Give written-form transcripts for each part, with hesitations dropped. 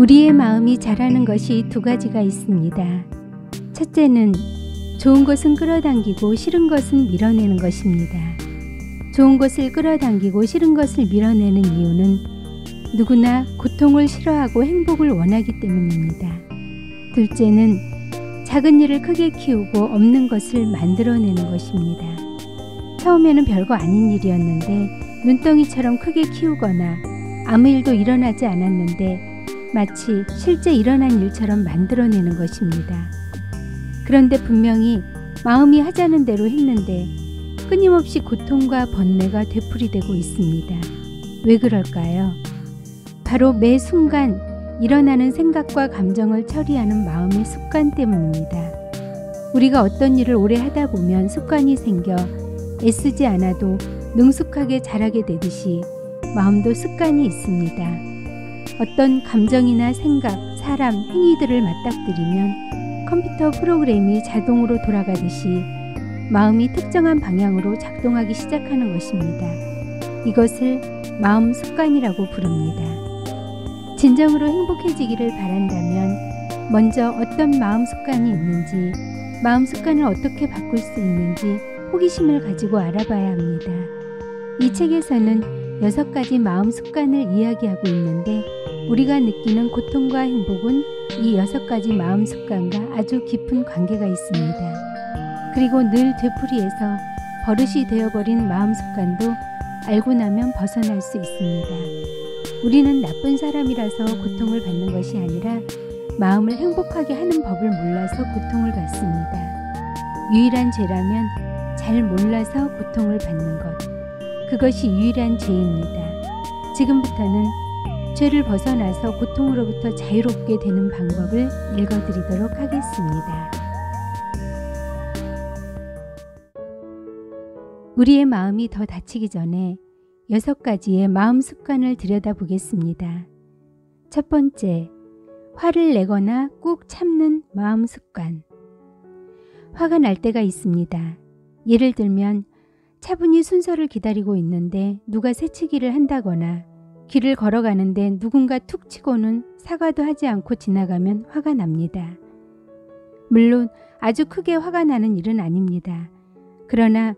우리의 마음이 자라는 것이 두 가지가 있습니다. 첫째는 좋은 것은 끌어당기고 싫은 것은 밀어내는 것입니다. 좋은 것을 끌어당기고 싫은 것을 밀어내는 이유는 누구나 고통을 싫어하고 행복을 원하기 때문입니다. 둘째는 작은 일을 크게 키우고 없는 것을 만들어내는 것입니다. 처음에는 별거 아닌 일이었는데 눈덩이처럼 크게 키우거나 아무 일도 일어나지 않았는데 마치 실제 일어난 일처럼 만들어내는 것입니다. 그런데 분명히 마음이 하자는 대로 했는데 끊임없이 고통과 번뇌가 되풀이되고 있습니다. 왜 그럴까요? 바로 매 순간 일어나는 생각과 감정을 처리하는 마음의 습관 때문입니다. 우리가 어떤 일을 오래 하다 보면 습관이 생겨 애쓰지 않아도 능숙하게 잘하게 되듯이 마음도 습관이 있습니다. 어떤 감정이나 생각, 사람, 행위들을 맞닥뜨리면 컴퓨터 프로그램이 자동으로 돌아가듯이 마음이 특정한 방향으로 작동하기 시작하는 것입니다. 이것을 마음 습관이라고 부릅니다. 진정으로 행복해지기를 바란다면 먼저 어떤 마음 습관이 있는지, 마음 습관을 어떻게 바꿀 수 있는지 호기심을 가지고 알아봐야 합니다. 이 책에서는 6가지 마음 습관을 이야기하고 있는데 우리가 느끼는 고통과 행복은 이 6가지 마음 습관과 아주 깊은 관계가 있습니다. 그리고 늘 되풀이해서 버릇이 되어버린 마음 습관도 알고 나면 벗어날 수 있습니다. 우리는 나쁜 사람이라서 고통을 받는 것이 아니라 마음을 행복하게 하는 법을 몰라서 고통을 받습니다. 유일한 죄라면 잘 몰라서 고통을 받는 것. 그것이 유일한 죄입니다. 지금부터는 죄를 벗어나서 고통으로부터 자유롭게 되는 방법을 읽어드리도록 하겠습니다. 우리의 마음이 더 다치기 전에 6가지의 마음 습관을 들여다보겠습니다. 첫 번째, 화를 내거나 꾹 참는 마음 습관. 화가 날 때가 있습니다. 예를 들면 차분히 순서를 기다리고 있는데 누가 새치기를 한다거나 길을 걸어가는데 누군가 툭 치고는 사과도 하지 않고 지나가면 화가 납니다. 물론 아주 크게 화가 나는 일은 아닙니다. 그러나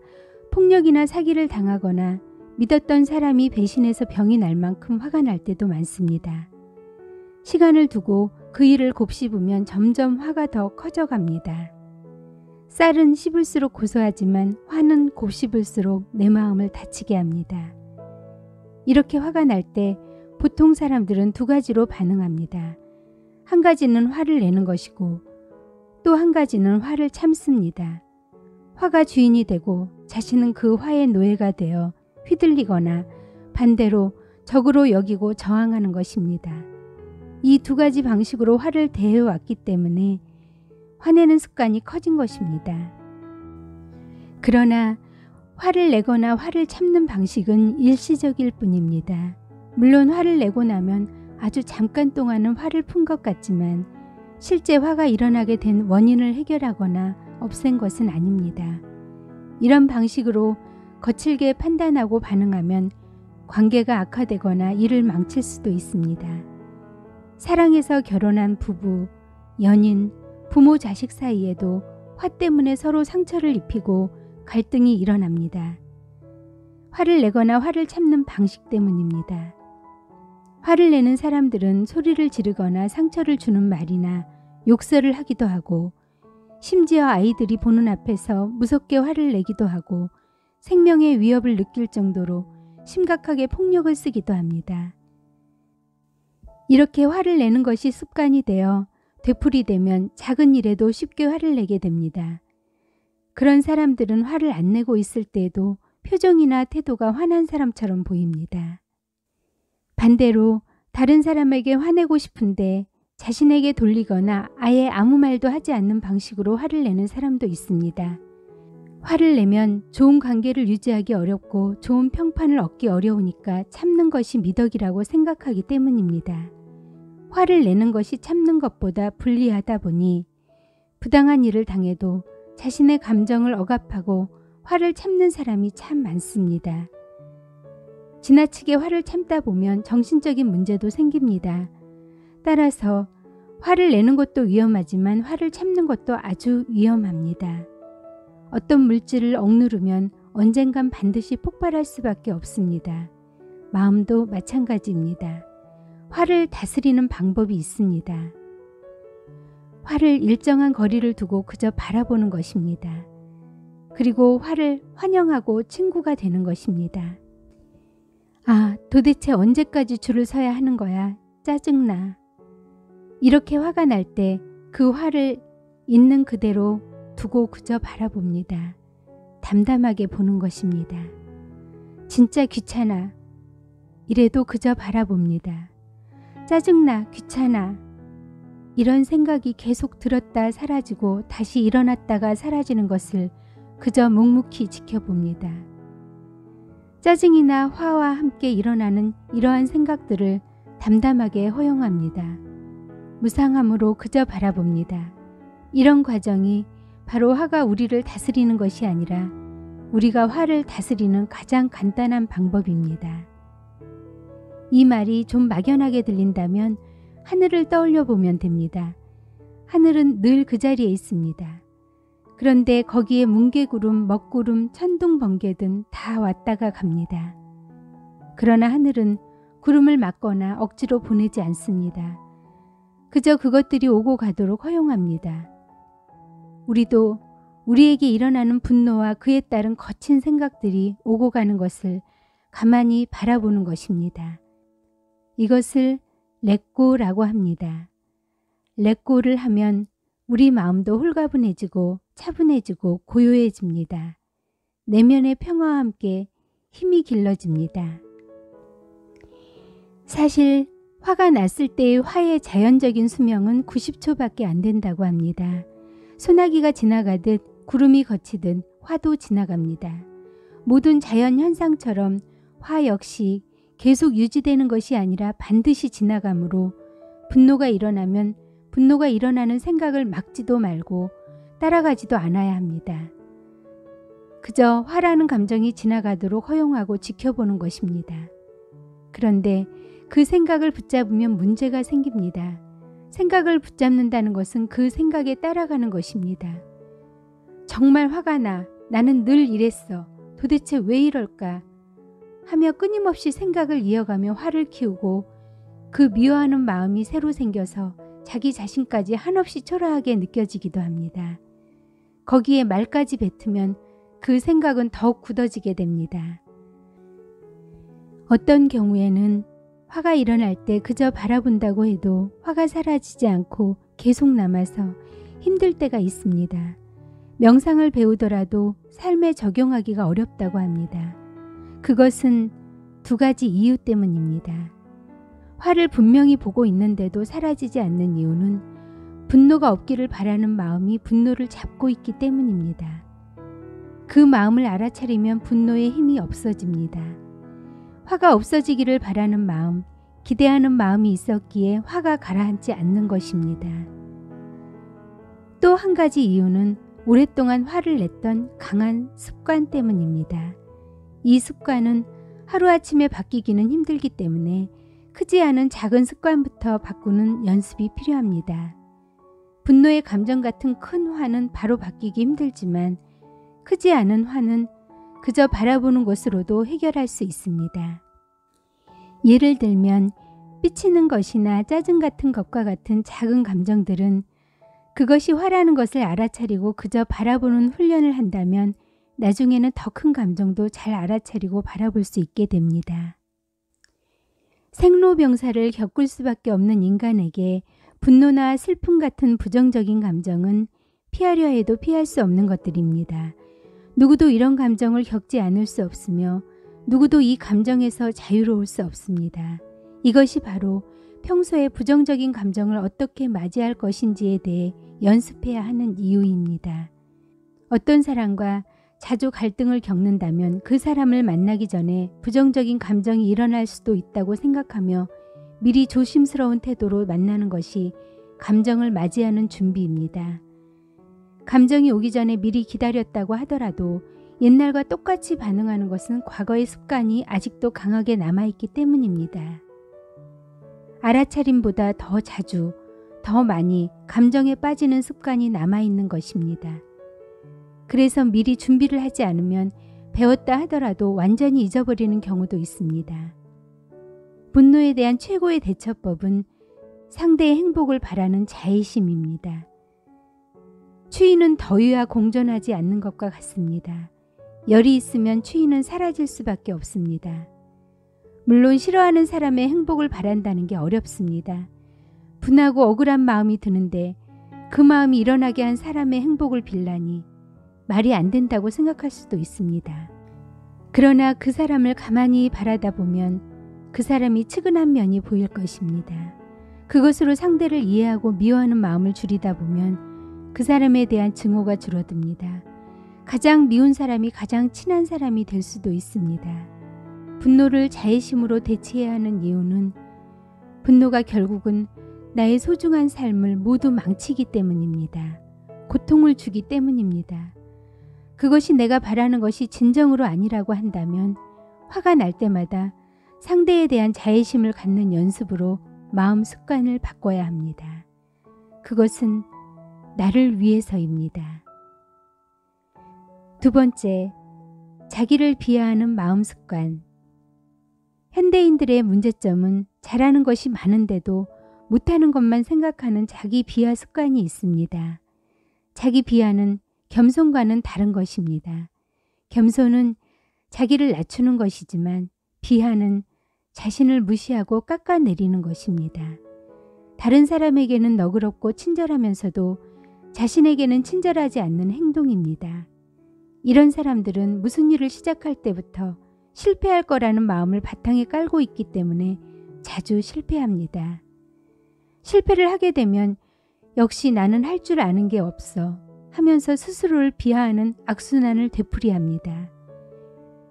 폭력이나 사기를 당하거나 믿었던 사람이 배신해서 병이 날 만큼 화가 날 때도 많습니다. 시간을 두고 그 일을 곱씹으면 점점 화가 더 커져갑니다. 쌀은 씹을수록 고소하지만 화는 곱씹을수록 내 마음을 다치게 합니다. 이렇게 화가 날 때 보통 사람들은 2가지로 반응합니다. 한 가지는 화를 내는 것이고 또 한 가지는 화를 참습니다. 화가 주인이 되고 자신은 그 화의 노예가 되어 휘둘리거나 반대로 적으로 여기고 저항하는 것입니다. 이 2가지 방식으로 화를 대해왔기 때문에 화내는 습관이 커진 것입니다. 그러나 화를 내거나 화를 참는 방식은 일시적일 뿐입니다. 물론 화를 내고 나면 아주 잠깐 동안은 화를 푼 것 같지만 실제 화가 일어나게 된 원인을 해결하거나 없앤 것은 아닙니다. 이런 방식으로 거칠게 판단하고 반응하면 관계가 악화되거나 일을 망칠 수도 있습니다. 사랑해서 결혼한 부부, 연인, 부모 자식 사이에도 화 때문에 서로 상처를 입히고 갈등이 일어납니다. 화를 내거나 화를 참는 방식 때문입니다. 화를 내는 사람들은 소리를 지르거나 상처를 주는 말이나 욕설을 하기도 하고 심지어 아이들이 보는 앞에서 무섭게 화를 내기도 하고 생명의 위협을 느낄 정도로 심각하게 폭력을 쓰기도 합니다. 이렇게 화를 내는 것이 습관이 되어 되풀이되면 작은 일에도 쉽게 화를 내게 됩니다. 그런 사람들은 화를 안 내고 있을 때에도 표정이나 태도가 화난 사람처럼 보입니다. 반대로 다른 사람에게 화내고 싶은데 자신에게 돌리거나 아예 아무 말도 하지 않는 방식으로 화를 내는 사람도 있습니다. 화를 내면 좋은 관계를 유지하기 어렵고 좋은 평판을 얻기 어려우니까 참는 것이 미덕이라고 생각하기 때문입니다. 화를 내는 것이 참는 것보다 불리하다 보니 부당한 일을 당해도 자신의 감정을 억압하고 화를 참는 사람이 참 많습니다. 지나치게 화를 참다 보면 정신적인 문제도 생깁니다. 따라서 화를 내는 것도 위험하지만 화를 참는 것도 아주 위험합니다. 어떤 물질을 억누르면 언젠간 반드시 폭발할 수밖에 없습니다. 마음도 마찬가지입니다. 화를 다스리는 방법이 있습니다. 화를 일정한 거리를 두고 그저 바라보는 것입니다. 그리고 화를 환영하고 친구가 되는 것입니다. 아, 도대체 언제까지 줄을 서야 하는 거야? 짜증나. 이렇게 화가 날 때 그 화를 있는 그대로 두고 그저 바라봅니다. 담담하게 보는 것입니다. 진짜 귀찮아. 이래도 그저 바라봅니다. 짜증나, 귀찮아. 이런 생각이 계속 들었다 사라지고 다시 일어났다가 사라지는 것을 그저 묵묵히 지켜봅니다. 짜증이나 화와 함께 일어나는 이러한 생각들을 담담하게 허용합니다. 무상함으로 그저 바라봅니다. 이런 과정이 바로 화가 우리를 다스리는 것이 아니라 우리가 화를 다스리는 가장 간단한 방법입니다. 이 말이 좀 막연하게 들린다면 하늘을 떠올려 보면 됩니다. 하늘은 늘 그 자리에 있습니다. 그런데 거기에 뭉게구름, 먹구름, 천둥, 번개등 다 왔다가 갑니다. 그러나 하늘은 구름을 막거나 억지로 보내지 않습니다. 그저 그것들이 오고 가도록 허용합니다. 우리도 우리에게 일어나는 분노와 그에 따른 거친 생각들이 오고 가는 것을 가만히 바라보는 것입니다. 이것을 렛고라고 합니다. 렛고를 하면 우리 마음도 홀가분해지고 차분해지고 고요해집니다. 내면의 평화와 함께 힘이 길러집니다. 사실 화가 났을 때의 화의 자연적인 수명은 90초밖에 안 된다고 합니다. 소나기가 지나가듯 구름이 거치듯 화도 지나갑니다. 모든 자연 현상처럼 화 역시 계속 유지되는 것이 아니라 반드시 지나가므로 분노가 일어나면 분노가 일어나는 생각을 막지도 말고 따라가지도 않아야 합니다. 그저 화라는 감정이 지나가도록 허용하고 지켜보는 것입니다. 그런데 그 생각을 붙잡으면 문제가 생깁니다. 생각을 붙잡는다는 것은 그 생각에 따라가는 것입니다. 정말 화가 나. 나는 늘 이랬어. 도대체 왜 이럴까? 하며 끊임없이 생각을 이어가며 화를 키우고 그 미워하는 마음이 새로 생겨서 자기 자신까지 한없이 초라하게 느껴지기도 합니다. 거기에 말까지 뱉으면 그 생각은 더욱 굳어지게 됩니다. 어떤 경우에는 화가 일어날 때 그저 바라본다고 해도 화가 사라지지 않고 계속 남아서 힘들 때가 있습니다. 명상을 배우더라도 삶에 적용하기가 어렵다고 합니다. 그것은 두 가지 이유 때문입니다. 화를 분명히 보고 있는데도 사라지지 않는 이유는 분노가 없기를 바라는 마음이 분노를 잡고 있기 때문입니다. 그 마음을 알아차리면 분노의 힘이 없어집니다. 화가 없어지기를 바라는 마음, 기대하는 마음이 있었기에 화가 가라앉지 않는 것입니다. 또 한 가지 이유는 오랫동안 화를 냈던 강한 습관 때문입니다. 이 습관은 하루아침에 바뀌기는 힘들기 때문에 크지 않은 작은 습관부터 바꾸는 연습이 필요합니다. 분노의 감정 같은 큰 화는 바로 바뀌기 힘들지만 크지 않은 화는 그저 바라보는 것으로도 해결할 수 있습니다. 예를 들면 삐치는 것이나 짜증 같은 것과 같은 작은 감정들은 그것이 화라는 것을 알아차리고 그저 바라보는 훈련을 한다면 나중에는 더 큰 감정도 잘 알아차리고 바라볼 수 있게 됩니다. 생로병사를 겪을 수밖에 없는 인간에게 분노나 슬픔 같은 부정적인 감정은 피하려 해도 피할 수 없는 것들입니다. 누구도 이런 감정을 겪지 않을 수 없으며 누구도 이 감정에서 자유로울 수 없습니다. 이것이 바로 평소에 부정적인 감정을 어떻게 맞이할 것인지에 대해 연습해야 하는 이유입니다. 어떤 사람과 자주 갈등을 겪는다면 그 사람을 만나기 전에 부정적인 감정이 일어날 수도 있다고 생각하며 미리 조심스러운 태도로 만나는 것이 감정을 맞이하는 준비입니다. 감정이 오기 전에 미리 기다렸다고 하더라도 옛날과 똑같이 반응하는 것은 과거의 습관이 아직도 강하게 남아있기 때문입니다. 알아차림보다 더 자주, 더 많이 감정에 빠지는 습관이 남아있는 것입니다. 그래서 미리 준비를 하지 않으면 배웠다 하더라도 완전히 잊어버리는 경우도 있습니다. 분노에 대한 최고의 대처법은 상대의 행복을 바라는 자애심입니다. 추위는 더위와 공존하지 않는 것과 같습니다. 열이 있으면 추위는 사라질 수밖에 없습니다. 물론 싫어하는 사람의 행복을 바란다는 게 어렵습니다. 분하고 억울한 마음이 드는데 그 마음이 일어나게 한 사람의 행복을 빌라니 말이 안 된다고 생각할 수도 있습니다. 그러나 그 사람을 가만히 바라다 보면 그 사람이 측은한 면이 보일 것입니다. 그것으로 상대를 이해하고 미워하는 마음을 줄이다 보면 그 사람에 대한 증오가 줄어듭니다. 가장 미운 사람이 가장 친한 사람이 될 수도 있습니다. 분노를 자애심으로 대체해야 하는 이유는 분노가 결국은 나의 소중한 삶을 모두 망치기 때문입니다. 고통을 주기 때문입니다. 그것이 내가 바라는 것이 진정으로 아니라고 한다면 화가 날 때마다 상대에 대한 자애심을 갖는 연습으로 마음 습관을 바꿔야 합니다. 그것은 나를 위해서입니다. 두 번째, 자기를 비하하는 마음 습관. 현대인들의 문제점은 잘하는 것이 많은데도 못하는 것만 생각하는 자기 비하 습관이 있습니다. 자기 비하는 겸손과는 다른 것입니다. 겸손은 자기를 낮추는 것이지만 비하는 자신을 무시하고 깎아내리는 것입니다. 다른 사람에게는 너그럽고 친절하면서도 자신에게는 친절하지 않는 행동입니다. 이런 사람들은 무슨 일을 시작할 때부터 실패할 거라는 마음을 바탕에 깔고 있기 때문에 자주 실패합니다. 실패를 하게 되면 역시 나는 할 줄 아는 게 없어 하면서 스스로를 비하하는 악순환을 되풀이합니다.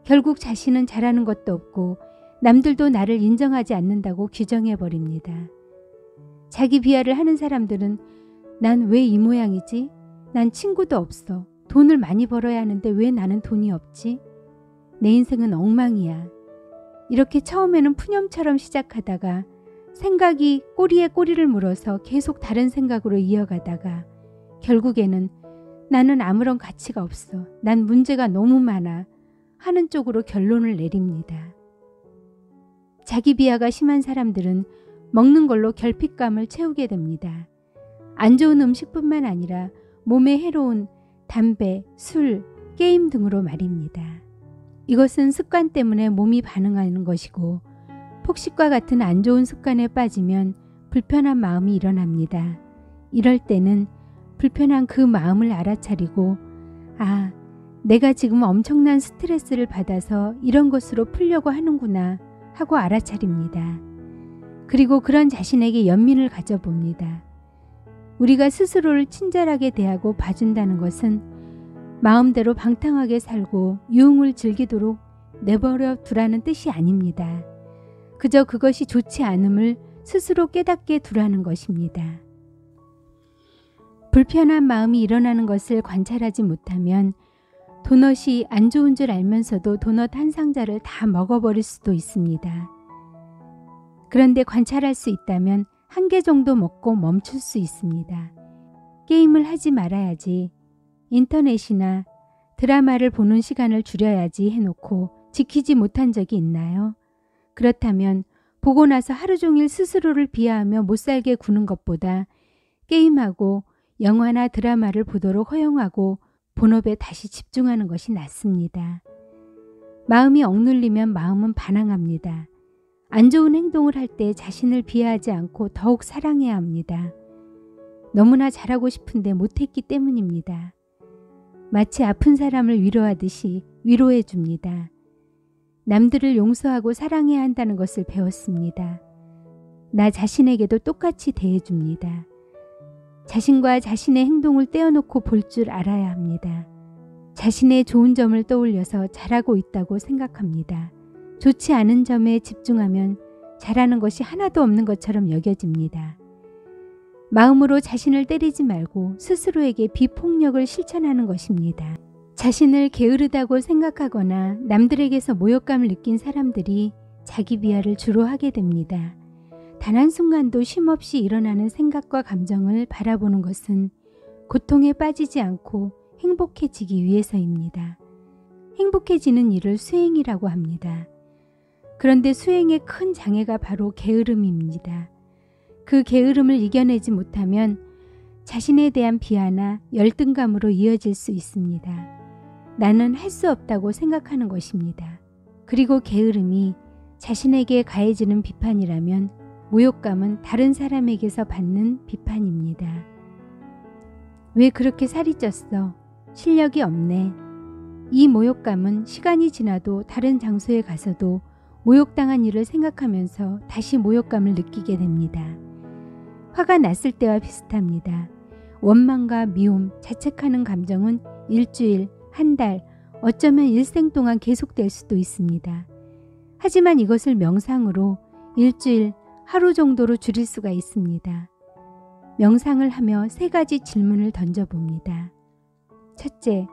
결국 자신은 잘하는 것도 없고 남들도 나를 인정하지 않는다고 규정해버립니다. 자기 비하를 하는 사람들은 난 왜 이 모양이지? 난 친구도 없어. 돈을 많이 벌어야 하는데 왜 나는 돈이 없지? 내 인생은 엉망이야. 이렇게 처음에는 푸념처럼 시작하다가 생각이 꼬리에 꼬리를 물어서 계속 다른 생각으로 이어가다가 결국에는 나는 아무런 가치가 없어. 난 문제가 너무 많아. 하는 쪽으로 결론을 내립니다. 자기 비하가 심한 사람들은 먹는 걸로 결핍감을 채우게 됩니다. 안 좋은 음식뿐만 아니라 몸에 해로운 담배, 술, 게임 등으로 말입니다. 이것은 습관 때문에 몸이 반응하는 것이고 폭식과 같은 안 좋은 습관에 빠지면 불편한 마음이 일어납니다. 이럴 때는 불편한 그 마음을 알아차리고 아, 내가 지금 엄청난 스트레스를 받아서 이런 것으로 풀려고 하는구나 하고 알아차립니다. 그리고 그런 자신에게 연민을 가져봅니다. 우리가 스스로를 친절하게 대하고 봐준다는 것은 마음대로 방탕하게 살고 유흥을 즐기도록 내버려 두라는 뜻이 아닙니다. 그저 그것이 좋지 않음을 스스로 깨닫게 두라는 것입니다. 불편한 마음이 일어나는 것을 관찰하지 못하면 도넛이 안 좋은 줄 알면서도 도넛 한 상자를 다 먹어버릴 수도 있습니다. 그런데 관찰할 수 있다면 한 개 정도 먹고 멈출 수 있습니다. 게임을 하지 말아야지, 인터넷이나 드라마를 보는 시간을 줄여야지 해놓고 지키지 못한 적이 있나요? 그렇다면 보고 나서 하루 종일 스스로를 비하하며 못살게 구는 것보다 게임하고 영화나 드라마를 보도록 허용하고 본업에 다시 집중하는 것이 낫습니다. 마음이 억눌리면 마음은 반항합니다. 안 좋은 행동을 할 때 자신을 비하하지 않고 더욱 사랑해야 합니다. 너무나 잘하고 싶은데 못했기 때문입니다. 마치 아픈 사람을 위로하듯이 위로해 줍니다. 남들을 용서하고 사랑해야 한다는 것을 배웠습니다. 나 자신에게도 똑같이 대해줍니다. 자신과 자신의 행동을 떼어놓고 볼 줄 알아야 합니다. 자신의 좋은 점을 떠올려서 잘하고 있다고 생각합니다. 좋지 않은 점에 집중하면 잘하는 것이 하나도 없는 것처럼 여겨집니다. 마음으로 자신을 때리지 말고 스스로에게 비폭력을 실천하는 것입니다. 자신을 게으르다고 생각하거나 남들에게서 모욕감을 느낀 사람들이 자기 비하를 주로 하게 됩니다. 단 한순간도 쉼없이 일어나는 생각과 감정을 바라보는 것은 고통에 빠지지 않고 행복해지기 위해서입니다. 행복해지는 일을 수행이라고 합니다. 그런데 수행의 큰 장애가 바로 게으름입니다. 그 게으름을 이겨내지 못하면 자신에 대한 비하나 열등감으로 이어질 수 있습니다. 나는 할 수 없다고 생각하는 것입니다. 그리고 게으름이 자신에게 가해지는 비판이라면 모욕감은 다른 사람에게서 받는 비판입니다. 왜 그렇게 살이 쪘어? 실력이 없네. 이 모욕감은 시간이 지나도 다른 장소에 가서도 모욕당한 일을 생각하면서 다시 모욕감을 느끼게 됩니다. 화가 났을 때와 비슷합니다. 원망과 미움, 자책하는 감정은 일주일, 한 달, 어쩌면 일생 동안 계속될 수도 있습니다. 하지만 이것을 명상으로 일주일, 하루 정도로 줄일 수가 있습니다. 명상을 하며 3가지 질문을 던져봅니다. 첫째,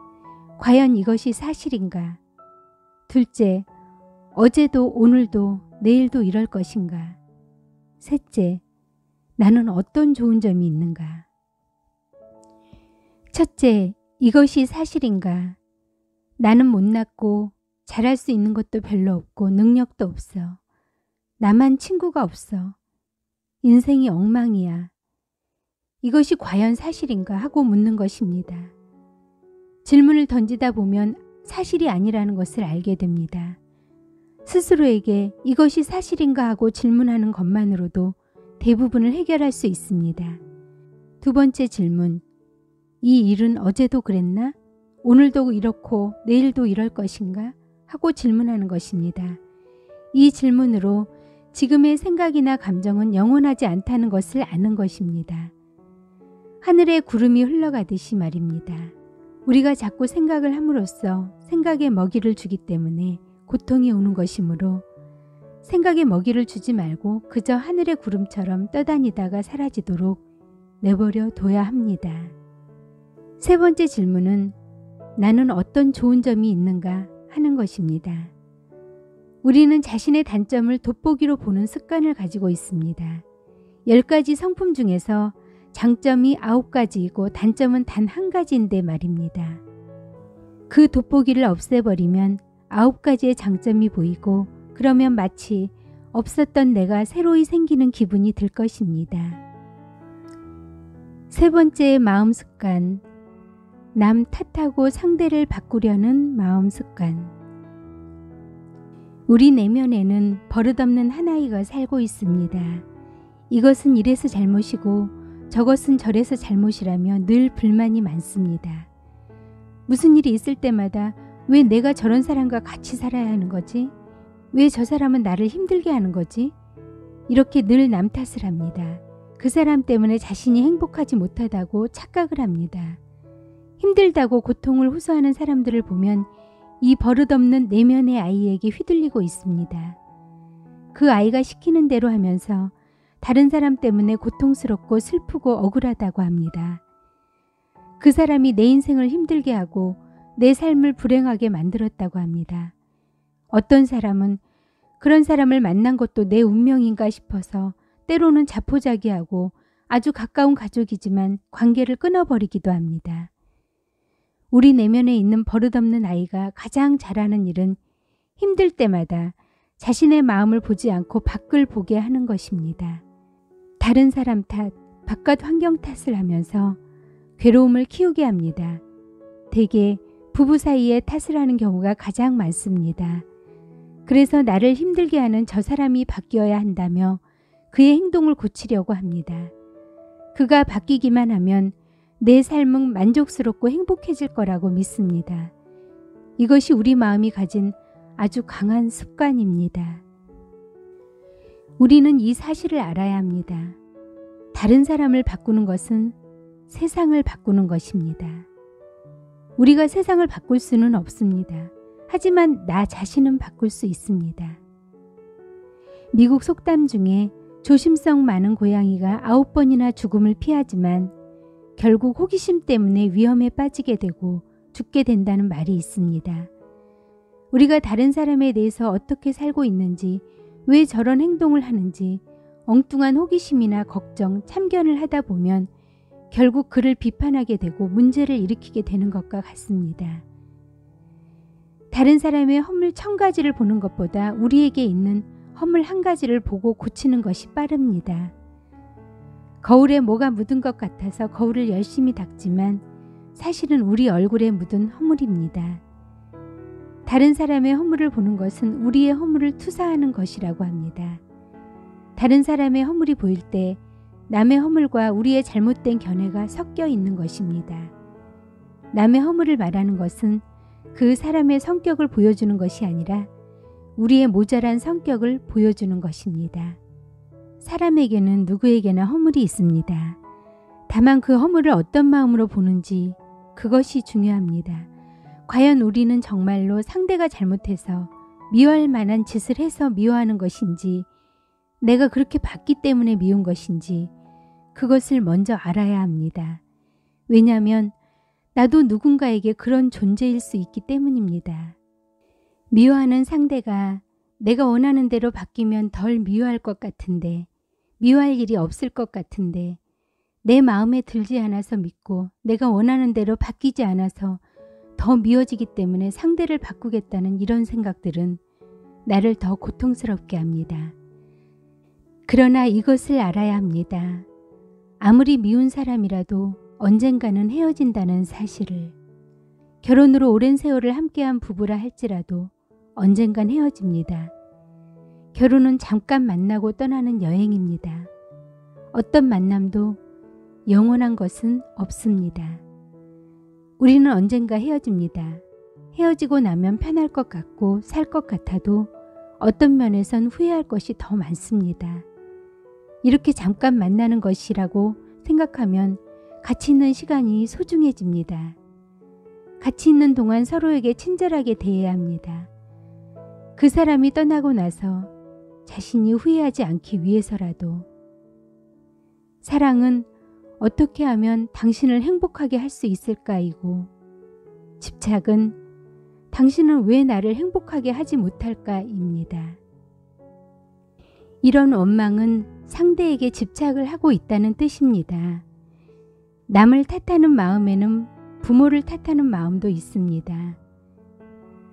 과연 이것이 사실인가? 둘째, 어제도 오늘도 내일도 이럴 것인가? 셋째, 나는 어떤 좋은 점이 있는가? 첫째, 이것이 사실인가? 나는 못났고 잘할 수 있는 것도 별로 없고 능력도 없어. 나만 친구가 없어. 인생이 엉망이야. 이것이 과연 사실인가 하고 묻는 것입니다. 질문을 던지다 보면 사실이 아니라는 것을 알게 됩니다. 스스로에게 이것이 사실인가 하고 질문하는 것만으로도 대부분을 해결할 수 있습니다. 두 번째 질문, 이 일은 어제도 그랬나? 오늘도 이렇고 내일도 이럴 것인가? 하고 질문하는 것입니다. 이 질문으로 지금의 생각이나 감정은 영원하지 않다는 것을 아는 것입니다. 하늘에 구름이 흘러가듯이 말입니다. 우리가 자꾸 생각을 함으로써 생각에 먹이를 주기 때문에 고통이 오는 것이므로 생각에 먹이를 주지 말고 그저 하늘의 구름처럼 떠다니다가 사라지도록 내버려 둬야 합니다. 세 번째 질문은 나는 어떤 좋은 점이 있는가 하는 것입니다. 우리는 자신의 단점을 돋보기로 보는 습관을 가지고 있습니다. 10가지 성품 중에서 장점이 9가지이고 단점은 단 1가지인데 말입니다. 그 돋보기를 없애버리면 9가지의 장점이 보이고 그러면 마치 없었던 내가 새로이 생기는 기분이 들 것입니다. 세 번째의 마음 습관, 남 탓하고 상대를 바꾸려는 마음 습관. 우리 내면에는 버릇없는 한 아이가 살고 있습니다. 이것은 이래서 잘못이고 저것은 저래서 잘못이라며 늘 불만이 많습니다. 무슨 일이 있을 때마다 왜 내가 저런 사람과 같이 살아야 하는 거지? 왜 저 사람은 나를 힘들게 하는 거지? 이렇게 늘 남 탓을 합니다. 그 사람 때문에 자신이 행복하지 못하다고 착각을 합니다. 힘들다고 고통을 호소하는 사람들을 보면 이 버릇없는 내면의 아이에게 휘둘리고 있습니다. 그 아이가 시키는 대로 하면서 다른 사람 때문에 고통스럽고 슬프고 억울하다고 합니다. 그 사람이 내 인생을 힘들게 하고 내 삶을 불행하게 만들었다고 합니다. 어떤 사람은 그런 사람을 만난 것도 내 운명인가 싶어서 때로는 자포자기하고 아주 가까운 가족이지만 관계를 끊어버리기도 합니다. 우리 내면에 있는 버릇없는 아이가 가장 잘하는 일은 힘들 때마다 자신의 마음을 보지 않고 밖을 보게 하는 것입니다. 다른 사람 탓, 바깥 환경 탓을 하면서 괴로움을 키우게 합니다. 대개 부부 사이에 탓을 하는 경우가 가장 많습니다. 그래서 나를 힘들게 하는 저 사람이 바뀌어야 한다며 그의 행동을 고치려고 합니다. 그가 바뀌기만 하면 내 삶은 만족스럽고 행복해질 거라고 믿습니다. 이것이 우리 마음이 가진 아주 강한 습관입니다. 우리는 이 사실을 알아야 합니다. 다른 사람을 바꾸는 것은 세상을 바꾸는 것입니다. 우리가 세상을 바꿀 수는 없습니다. 하지만 나 자신은 바꿀 수 있습니다. 미국 속담 중에 조심성 많은 고양이가 9번이나 죽음을 피하지만 결국 호기심 때문에 위험에 빠지게 되고 죽게 된다는 말이 있습니다. 우리가 다른 사람에 대해서 어떻게 살고 있는지, 왜 저런 행동을 하는지, 엉뚱한 호기심이나 걱정, 참견을 하다 보면 결국 그를 비판하게 되고 문제를 일으키게 되는 것과 같습니다. 다른 사람의 허물 1000가지를 보는 것보다 우리에게 있는 허물 한 가지를 보고 고치는 것이 빠릅니다. 거울에 뭐가 묻은 것 같아서 거울을 열심히 닦지만 사실은 우리 얼굴에 묻은 허물입니다. 다른 사람의 허물을 보는 것은 우리의 허물을 투사하는 것이라고 합니다. 다른 사람의 허물이 보일 때 남의 허물과 우리의 잘못된 견해가 섞여 있는 것입니다. 남의 허물을 말하는 것은 그 사람의 성격을 보여주는 것이 아니라 우리의 모자란 성격을 보여주는 것입니다. 사람에게는 누구에게나 허물이 있습니다. 다만 그 허물을 어떤 마음으로 보는지 그것이 중요합니다. 과연 우리는 정말로 상대가 잘못해서 미워할 만한 짓을 해서 미워하는 것인지 내가 그렇게 봤기 때문에 미운 것인지 그것을 먼저 알아야 합니다. 왜냐하면 나도 누군가에게 그런 존재일 수 있기 때문입니다. 미워하는 상대가 내가 원하는 대로 바뀌면 덜 미워할 것 같은데 미워할 일이 없을 것 같은데 내 마음에 들지 않아서 믿고 내가 원하는 대로 바뀌지 않아서 더 미워지기 때문에 상대를 바꾸겠다는 이런 생각들은 나를 더 고통스럽게 합니다. 그러나 이것을 알아야 합니다. 아무리 미운 사람이라도 언젠가는 헤어진다는 사실을. 결혼으로 오랜 세월을 함께한 부부라 할지라도 언젠간 헤어집니다. 결혼은 잠깐 만나고 떠나는 여행입니다. 어떤 만남도 영원한 것은 없습니다. 우리는 언젠가 헤어집니다. 헤어지고 나면 편할 것 같고 살 것 같아도 어떤 면에선 후회할 것이 더 많습니다. 이렇게 잠깐 만나는 것이라고 생각하면 같이 있는 시간이 소중해집니다. 같이 있는 동안 서로에게 친절하게 대해야 합니다. 그 사람이 떠나고 나서 자신이 후회하지 않기 위해서라도. 사랑은 어떻게 하면 당신을 행복하게 할 수 있을까이고 집착은 당신은 왜 나를 행복하게 하지 못할까입니다. 이런 원망은 상대에게 집착을 하고 있다는 뜻입니다. 남을 탓하는 마음에는 부모를 탓하는 마음도 있습니다.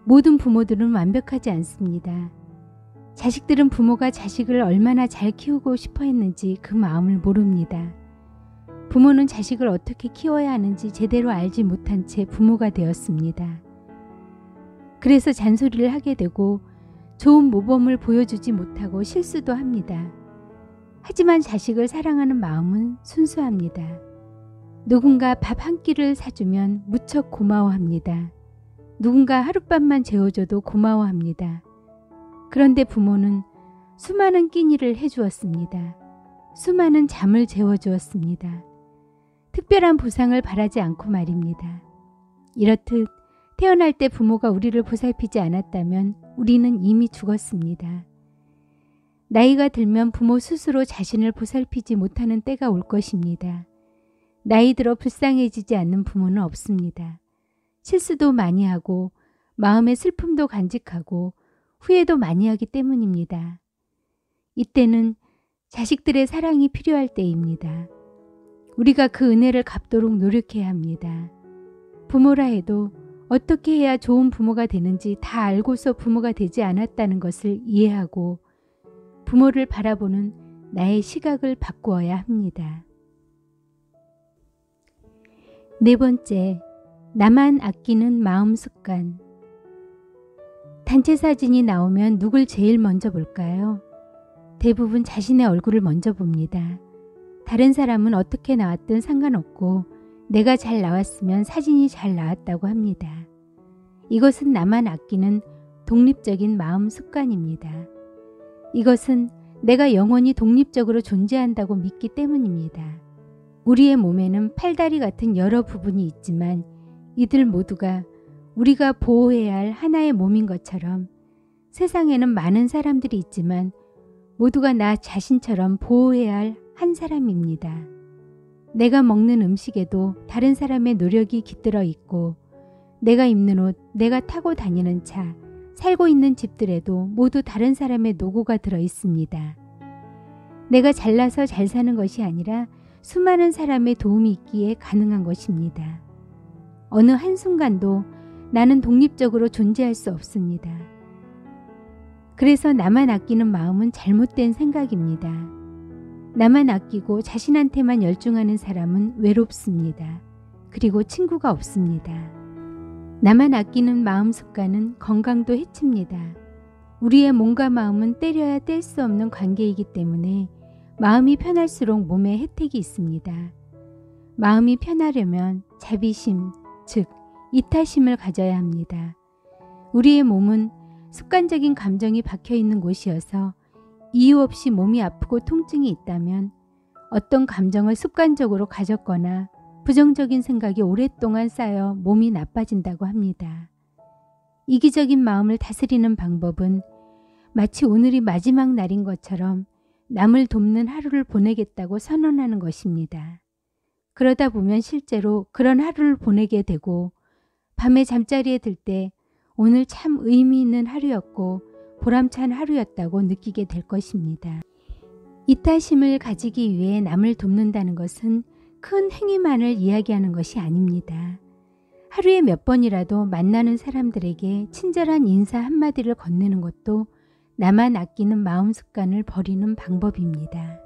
모든 부모들은 완벽하지 않습니다. 자식들은 부모가 자식을 얼마나 잘 키우고 싶어 했는지 그 마음을 모릅니다. 부모는 자식을 어떻게 키워야 하는지 제대로 알지 못한 채 부모가 되었습니다. 그래서 잔소리를 하게 되고 좋은 모범을 보여주지 못하고 실수도 합니다. 하지만 자식을 사랑하는 마음은 순수합니다. 누군가 밥 한 끼를 사주면 무척 고마워합니다. 누군가 하룻밤만 재워줘도 고마워합니다. 그런데 부모는 수많은 끼니를 해주었습니다. 수많은 잠을 재워주었습니다. 특별한 보상을 바라지 않고 말입니다. 이렇듯 태어날 때 부모가 우리를 보살피지 않았다면 우리는 이미 죽었습니다. 나이가 들면 부모 스스로 자신을 보살피지 못하는 때가 올 것입니다. 나이 들어 불쌍해지지 않는 부모는 없습니다. 실수도 많이 하고 마음의 슬픔도 간직하고 후회도 많이 하기 때문입니다. 이때는 자식들의 사랑이 필요할 때입니다. 우리가 그 은혜를 갚도록 노력해야 합니다. 부모라 해도 어떻게 해야 좋은 부모가 되는지 다 알고서 부모가 되지 않았다는 것을 이해하고 부모를 바라보는 나의 시각을 바꾸어야 합니다. 네 번째, 나만 아끼는 마음 습관. 단체 사진이 나오면 누굴 제일 먼저 볼까요? 대부분 자신의 얼굴을 먼저 봅니다. 다른 사람은 어떻게 나왔든 상관없고 내가 잘 나왔으면 사진이 잘 나왔다고 합니다. 이것은 나만 아끼는 독립적인 마음 습관입니다. 이것은 내가 영원히 독립적으로 존재한다고 믿기 때문입니다. 우리의 몸에는 팔다리 같은 여러 부분이 있지만 이들 모두가 우리가 보호해야 할 하나의 몸인 것처럼 세상에는 많은 사람들이 있지만 모두가 나 자신처럼 보호해야 할 한 사람입니다. 내가 먹는 음식에도 다른 사람의 노력이 깃들어 있고 내가 입는 옷, 내가 타고 다니는 차, 살고 있는 집들에도 모두 다른 사람의 노고가 들어 있습니다. 내가 잘나서 잘 사는 것이 아니라 수많은 사람의 도움이 있기에 가능한 것입니다. 어느 한순간도 나는 독립적으로 존재할 수 없습니다. 그래서 나만 아끼는 마음은 잘못된 생각입니다. 나만 아끼고 자신한테만 열중하는 사람은 외롭습니다. 그리고 친구가 없습니다. 나만 아끼는 마음 습관은 건강도 해칩니다. 우리의 몸과 마음은 때려야 뗄 수 없는 관계이기 때문에 마음이 편할수록 몸에 혜택이 있습니다. 마음이 편하려면 자비심, 즉 이타심을 가져야 합니다. 우리의 몸은 습관적인 감정이 박혀있는 곳이어서 이유 없이 몸이 아프고 통증이 있다면 어떤 감정을 습관적으로 가졌거나 부정적인 생각이 오랫동안 쌓여 몸이 나빠진다고 합니다. 이기적인 마음을 다스리는 방법은 마치 오늘이 마지막 날인 것처럼 남을 돕는 하루를 보내겠다고 선언하는 것입니다. 그러다 보면 실제로 그런 하루를 보내게 되고 밤에 잠자리에 들 때 오늘 참 의미 있는 하루였고 보람찬 하루였다고 느끼게 될 것입니다. 이타심을 가지기 위해 남을 돕는다는 것은 큰 행위만을 이야기하는 것이 아닙니다. 하루에 몇 번이라도 만나는 사람들에게 친절한 인사 한마디를 건네는 것도 나만 아끼는 마음 습관을 버리는 방법입니다.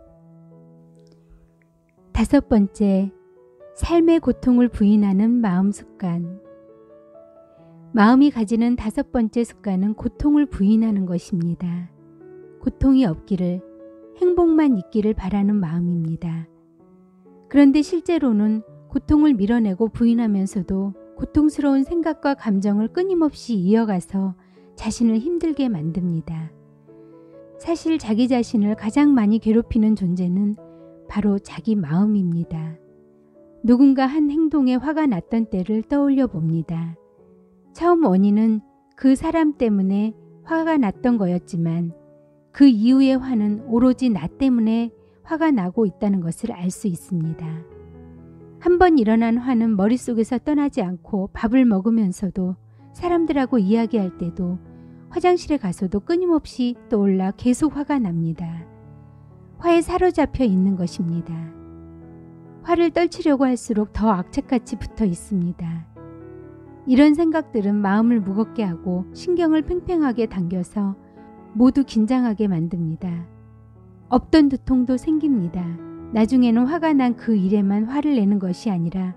5번째, 삶의 고통을 부인하는 마음 습관. 마음이 가지는 5번째 습관은 고통을 부인하는 것입니다. 고통이 없기를, 행복만 있기를 바라는 마음입니다. 그런데 실제로는 고통을 밀어내고 부인하면서도 고통스러운 생각과 감정을 끊임없이 이어가서 자신을 힘들게 만듭니다. 사실 자기 자신을 가장 많이 괴롭히는 존재는 바로 자기 마음입니다. 누군가 한 행동에 화가 났던 때를 떠올려 봅니다. 처음 원인은 그 사람 때문에 화가 났던 거였지만 그 이후의 화는 오로지 나 때문에 화가 나고 있다는 것을 알 수 있습니다. 한번 일어난 화는 머릿속에서 떠나지 않고 밥을 먹으면서도 사람들하고 이야기할 때도 화장실에 가서도 끊임없이 떠올라 계속 화가 납니다. 화에 사로잡혀 있는 것입니다. 화를 떨치려고 할수록 더 악착같이 붙어 있습니다. 이런 생각들은 마음을 무겁게 하고 신경을 팽팽하게 당겨서 모두 긴장하게 만듭니다. 없던 두통도 생깁니다. 나중에는 화가 난 그 일에만 화를 내는 것이 아니라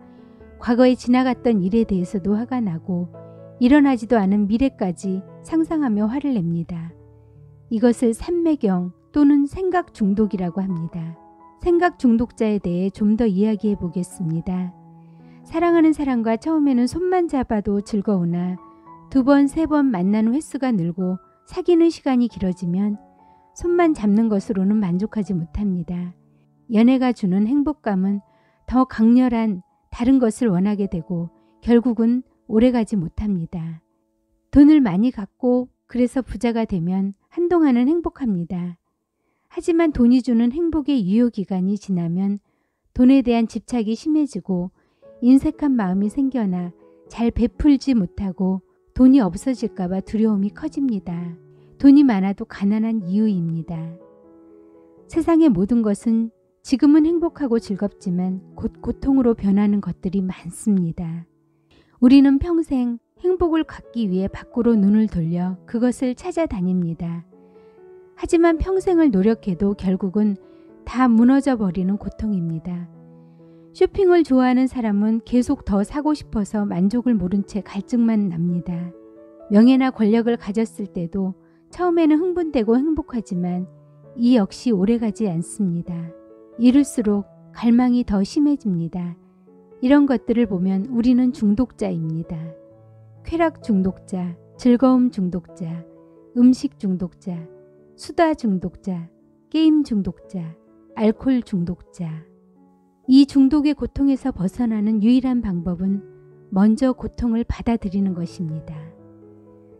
과거에 지나갔던 일에 대해서도 화가 나고 일어나지도 않은 미래까지 상상하며 화를 냅니다. 이것을 삼매경 또는 생각 중독이라고 합니다. 생각 중독자에 대해 좀 더 이야기해 보겠습니다. 사랑하는 사람과 처음에는 손만 잡아도 즐거우나 2번, 3번 만나는 횟수가 늘고 사귀는 시간이 길어지면 손만 잡는 것으로는 만족하지 못합니다. 연애가 주는 행복감은 더 강렬한 다른 것을 원하게 되고 결국은 오래가지 못합니다. 돈을 많이 갖고 그래서 부자가 되면 한동안은 행복합니다. 하지만 돈이 주는 행복의 유효기간이 지나면 돈에 대한 집착이 심해지고 인색한 마음이 생겨나 잘 베풀지 못하고 돈이 없어질까봐 두려움이 커집니다. 돈이 많아도 가난한 이유입니다. 세상의 모든 것은 지금은 행복하고 즐겁지만 곧 고통으로 변하는 것들이 많습니다. 우리는 평생 행복을 갖기 위해 밖으로 눈을 돌려 그것을 찾아다닙니다. 하지만 평생을 노력해도 결국은 다 무너져 버리는 고통입니다. 쇼핑을 좋아하는 사람은 계속 더 사고 싶어서 만족을 모른 채 갈증만 납니다. 명예나 권력을 가졌을 때도 처음에는 흥분되고 행복하지만 이 역시 오래가지 않습니다. 이럴수록 갈망이 더 심해집니다. 이런 것들을 보면 우리는 중독자입니다. 쾌락 중독자, 즐거움 중독자, 음식 중독자, 수다 중독자, 게임 중독자, 알코올 중독자. 이 중독의 고통에서 벗어나는 유일한 방법은 먼저 고통을 받아들이는 것입니다.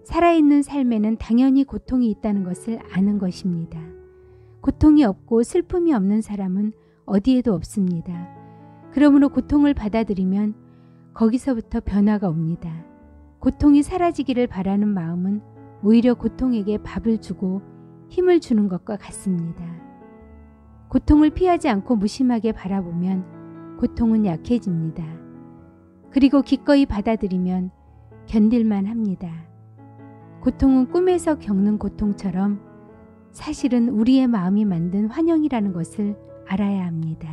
살아있는 삶에는 당연히 고통이 있다는 것을 아는 것입니다. 고통이 없고 슬픔이 없는 사람은 어디에도 없습니다. 그러므로 고통을 받아들이면 거기서부터 변화가 옵니다. 고통이 사라지기를 바라는 마음은 오히려 고통에게 밥을 주고 힘을 주는 것과 같습니다. 고통을 피하지 않고 무심하게 바라보면 고통은 약해집니다. 그리고 기꺼이 받아들이면 견딜만 합니다. 고통은 꿈에서 겪는 고통처럼 사실은 우리의 마음이 만든 환영이라는 것을 알아야 합니다.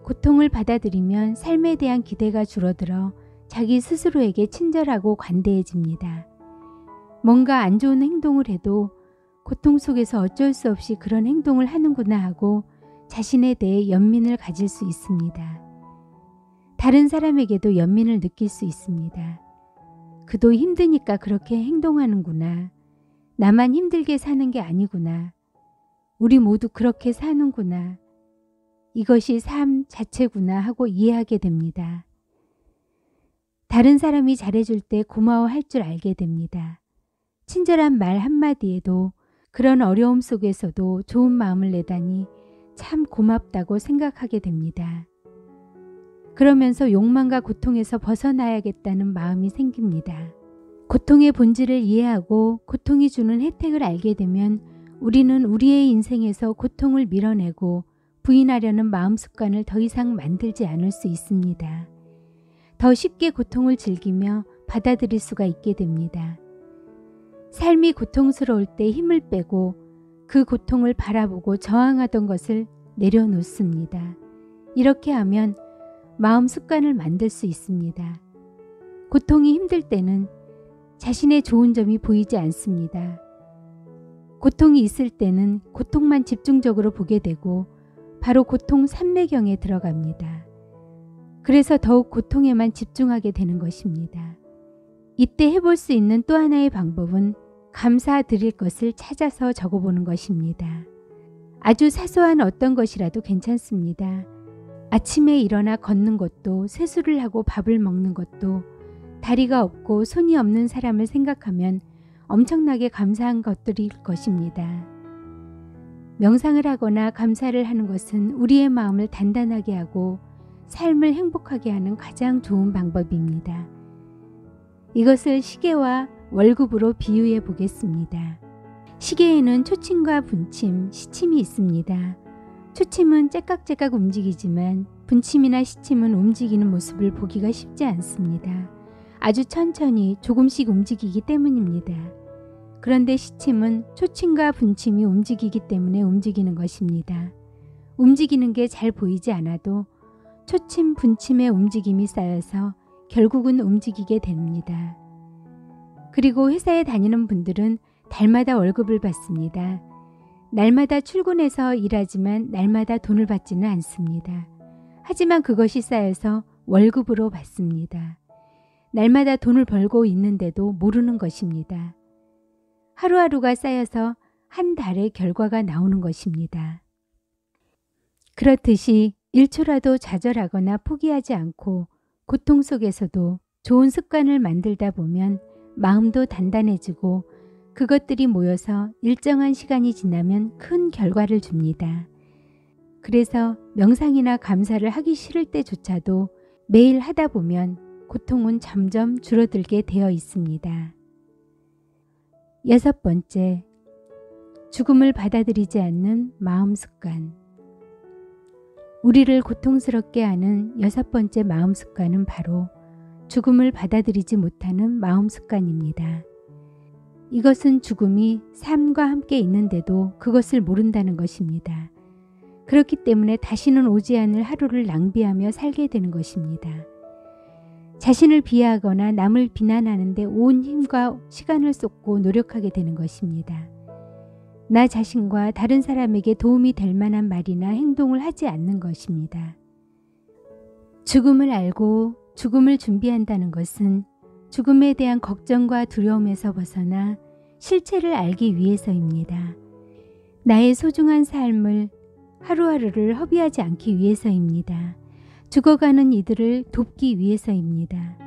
고통을 받아들이면 삶에 대한 기대가 줄어들어 자기 스스로에게 친절하고 관대해집니다. 뭔가 안 좋은 행동을 해도 고통 속에서 어쩔 수 없이 그런 행동을 하는구나 하고 자신에 대해 연민을 가질 수 있습니다. 다른 사람에게도 연민을 느낄 수 있습니다. 그도 힘드니까 그렇게 행동하는구나. 나만 힘들게 사는 게 아니구나. 우리 모두 그렇게 사는구나. 이것이 삶 자체구나 하고 이해하게 됩니다. 다른 사람이 잘해줄 때 고마워할 줄 알게 됩니다. 친절한 말 한마디에도 그런 어려움 속에서도 좋은 마음을 내다니 참 고맙다고 생각하게 됩니다. 그러면서 욕망과 고통에서 벗어나야겠다는 마음이 생깁니다. 고통의 본질을 이해하고 고통이 주는 혜택을 알게 되면 우리는 우리의 인생에서 고통을 밀어내고 부인하려는 마음 습관을 더 이상 만들지 않을 수 있습니다. 더 쉽게 고통을 즐기며 받아들일 수가 있게 됩니다. 삶이 고통스러울 때 힘을 빼고 그 고통을 바라보고 저항하던 것을 내려놓습니다. 이렇게 하면 마음 습관을 만들 수 있습니다. 고통이 힘들 때는 자신의 좋은 점이 보이지 않습니다. 고통이 있을 때는 고통만 집중적으로 보게 되고 바로 고통 삼매경에 들어갑니다. 그래서 더욱 고통에만 집중하게 되는 것입니다. 이때 해볼 수 있는 또 하나의 방법은 감사드릴 것을 찾아서 적어보는 것입니다. 아주 사소한 어떤 것이라도 괜찮습니다. 아침에 일어나 걷는 것도, 세수를 하고 밥을 먹는 것도, 다리가 없고 손이 없는 사람을 생각하면 엄청나게 감사한 것들일 것입니다. 명상을 하거나 감사를 하는 것은 우리의 마음을 단단하게 하고 삶을 행복하게 하는 가장 좋은 방법입니다. 이것을 시계와 월급으로 비유해 보겠습니다. 시계에는 초침과 분침, 시침이 있습니다. 초침은 째깍째깍 움직이지만 분침이나 시침은 움직이는 모습을 보기가 쉽지 않습니다. 아주 천천히 조금씩 움직이기 때문입니다. 그런데 시침은 초침과 분침이 움직이기 때문에 움직이는 것입니다. 움직이는 게 잘 보이지 않아도 초침, 분침의 움직임이 쌓여서 결국은 움직이게 됩니다. 그리고 회사에 다니는 분들은 달마다 월급을 받습니다. 날마다 출근해서 일하지만 날마다 돈을 받지는 않습니다. 하지만 그것이 쌓여서 월급으로 받습니다. 날마다 돈을 벌고 있는데도 모르는 것입니다. 하루하루가 쌓여서 한 달의 결과가 나오는 것입니다. 그렇듯이 1초라도 좌절하거나 포기하지 않고 고통 속에서도 좋은 습관을 만들다 보면 마음도 단단해지고 그것들이 모여서 일정한 시간이 지나면 큰 결과를 줍니다. 그래서 명상이나 감사를 하기 싫을 때조차도 매일 하다 보면 고통은 점점 줄어들게 되어 있습니다. 6번째, 죽음을 받아들이지 않는 마음 습관. 우리를 고통스럽게 하는 6번째 마음 습관은 바로 죽음을 받아들이지 못하는 마음 습관입니다. 이것은 죽음이 삶과 함께 있는데도 그것을 모른다는 것입니다. 그렇기 때문에 다시는 오지 않을 하루를 낭비하며 살게 되는 것입니다. 자신을 비하하거나 남을 비난하는데 온 힘과 시간을 쏟고 노력하게 되는 것입니다. 나 자신과 다른 사람에게 도움이 될 만한 말이나 행동을 하지 않는 것입니다. 죽음을 알고 죽음을 준비한다는 것은 죽음에 대한 걱정과 두려움에서 벗어나 실체를 알기 위해서입니다. 나의 소중한 삶을 하루하루를 허비하지 않기 위해서입니다. 죽어가는 이들을 돕기 위해서입니다.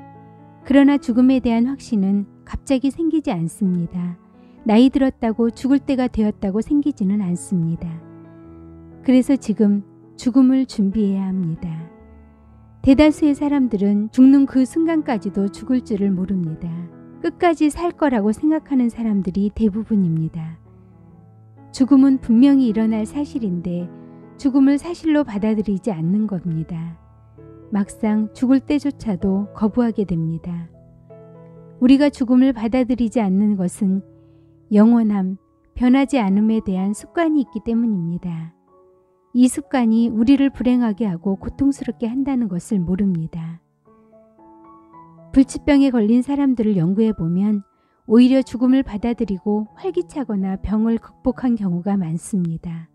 그러나 죽음에 대한 확신은 갑자기 생기지 않습니다. 나이 들었다고 죽을 때가 되었다고 생기지는 않습니다. 그래서 지금 죽음을 준비해야 합니다. 대다수의 사람들은 죽는 그 순간까지도 죽을 줄을 모릅니다. 끝까지 살 거라고 생각하는 사람들이 대부분입니다. 죽음은 분명히 일어날 사실인데 죽음을 사실로 받아들이지 않는 겁니다. 막상 죽을 때조차도 거부하게 됩니다. 우리가 죽음을 받아들이지 않는 것은 영원함, 변하지 않음에 대한 습관이 있기 때문입니다. 이 습관이 우리를 불행하게 하고 고통스럽게 한다는 것을 모릅니다. 불치병에 걸린 사람들을 연구해 보면 오히려 죽음을 받아들이고 활기차거나 병을 극복한 경우가 많습니다.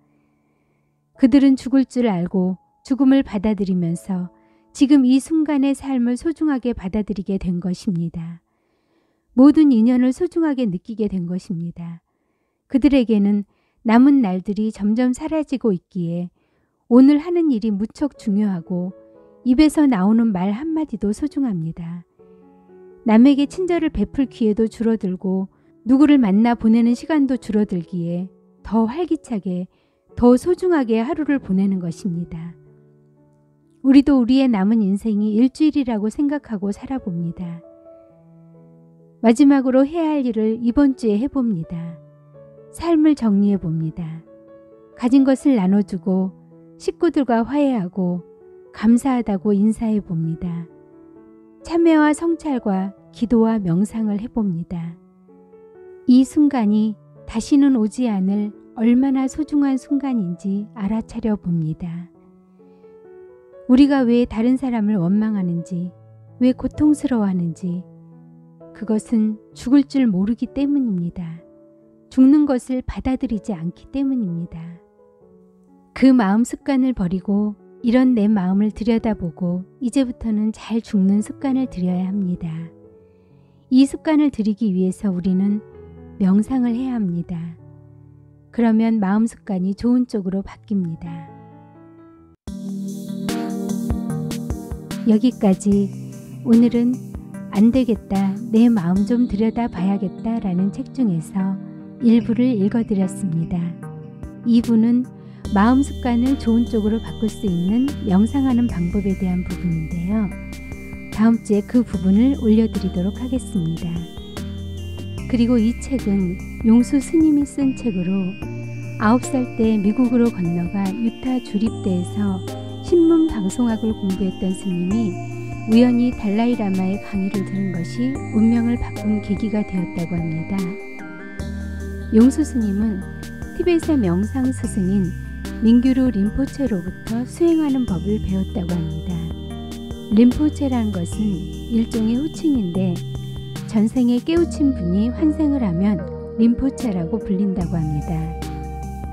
그들은 죽을 줄 알고 죽음을 받아들이면서 지금 이 순간의 삶을 소중하게 받아들이게 된 것입니다. 모든 인연을 소중하게 느끼게 된 것입니다. 그들에게는 남은 날들이 점점 사라지고 있기에 오늘 하는 일이 무척 중요하고 입에서 나오는 말 한마디도 소중합니다. 남에게 친절을 베풀 기회도 줄어들고 누구를 만나 보내는 시간도 줄어들기에 더 활기차게, 더 소중하게 하루를 보내는 것입니다. 우리도 우리의 남은 인생이 일주일이라고 생각하고 살아봅니다. 마지막으로 해야 할 일을 이번 주에 해봅니다. 삶을 정리해 봅니다. 가진 것을 나눠주고 식구들과 화해하고 감사하다고 인사해 봅니다. 참회와 성찰과 기도와 명상을 해봅니다. 이 순간이 다시는 오지 않을 얼마나 소중한 순간인지 알아차려 봅니다. 우리가 왜 다른 사람을 원망하는지, 왜 고통스러워하는지, 그것은 죽을 줄 모르기 때문입니다. 죽는 것을 받아들이지 않기 때문입니다. 그 마음 습관을 버리고 이런 내 마음을 들여다보고 이제부터는 잘 죽는 습관을 들여야 합니다. 이 습관을 들이기 위해서 우리는 명상을 해야 합니다. 그러면 마음 습관이 좋은 쪽으로 바뀝니다. 여기까지 오늘은 안 되겠다, 내 마음 좀 들여다봐야겠다 라는 책 중에서 일부를 읽어드렸습니다. 2부는 마음 습관을 좋은 쪽으로 바꿀 수 있는 명상하는 방법에 대한 부분인데요. 다음 주에 그 부분을 올려드리도록 하겠습니다. 그리고 이 책은 용수 스님이 쓴 책으로 9살 때 미국으로 건너가 유타 주립대에서 신문 방송학을 공부했던 스님이 우연히 달라이 라마의 강의를 들은 것이 운명을 바꾼 계기가 되었다고 합니다. 용수 스님은 티벳의 명상 스승인 민규루 림포체로부터 수행하는 법을 배웠다고 합니다. 림포체란 것은 일종의 호칭인데 전생에 깨우친 분이 환생을 하면 림포체라고 불린다고 합니다.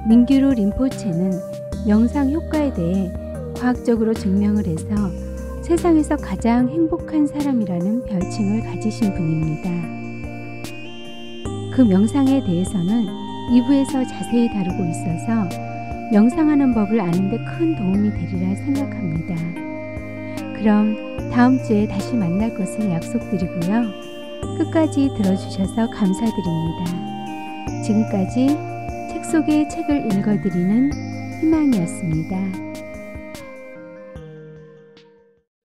민규루 림포체는 명상 효과에 대해 과학적으로 증명을 해서 세상에서 가장 행복한 사람이라는 별칭을 가지신 분입니다. 그 명상에 대해서는 2부에서 자세히 다루고 있어서 명상하는 법을 아는 데 큰 도움이 되리라 생각합니다. 그럼 다음 주에 다시 만날 것을 약속드리고요. 끝까지 들어주셔서 감사드립니다. 지금까지 책 속의 책을 읽어드리는 희망이었습니다.